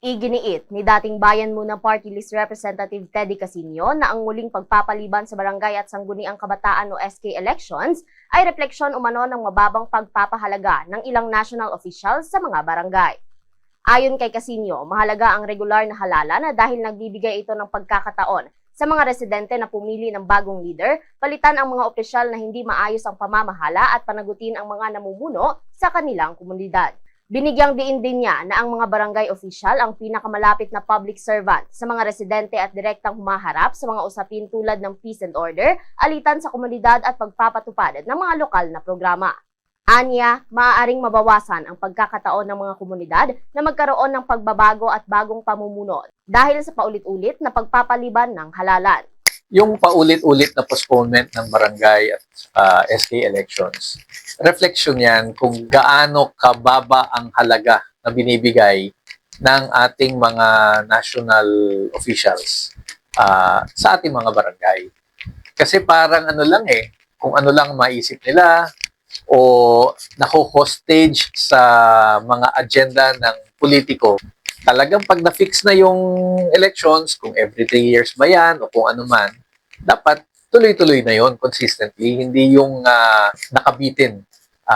Iginiit ni dating Bayan Muna Party List Representative Teddy Casino na ang muling pagpapaliban sa barangay at sangguniang kabataan o SK elections ay refleksyon umano ng mababang pagpapahalaga ng ilang national officials sa mga barangay. Ayon kay Casino, mahalaga ang regular na halalan na dahil nagbibigay ito ng pagkakataon sa mga residente na pumili ng bagong leader, palitan ang mga opisyal na hindi maayos ang pamamahala at panagutin ang mga namumuno sa kanilang komunidad. Binigyang diin din niya na ang mga barangay official ang pinakamalapit na public servant sa mga residente at direktang humaharap sa mga usapin tulad ng peace and order, alitan sa komunidad at pagpapatupad ng mga lokal na programa. Anya, maaaring mabawasan ang pagkakataon ng mga komunidad na magkaroon ng pagbabago at bagong pamumuno dahil sa paulit-ulit na pagpapaliban ng halalan. Yung paulit-ulit na postponement ng barangay at SK elections, reflection yan kung gaano kababa ang halaga na binibigay ng ating mga national officials sa ating mga barangay. Kasi parang ano lang kung ano lang maisip nila o nako-hostage sa mga agenda ng politiko. Talagang pag na-fix na yung elections, kung every 3 years ba yan o kung ano man, dapat tuloy-tuloy na yon consistently, hindi yung nakabitin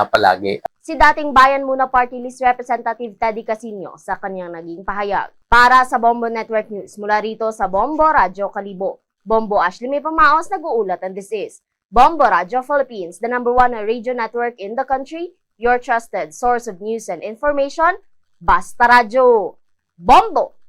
palagi. Si dating Bayan Muna Party List Representative Teddy Casino sa kanyang naging pahayag. Para sa Bombo Network News, mula rito sa Bombo Radyo Kalibo, Bombo Ashley May Pamaos nag-uulat, and this is Bombo Radyo Philippines, the #1 radio network in the country, your trusted source of news and information, Basta Radyo. Bombo!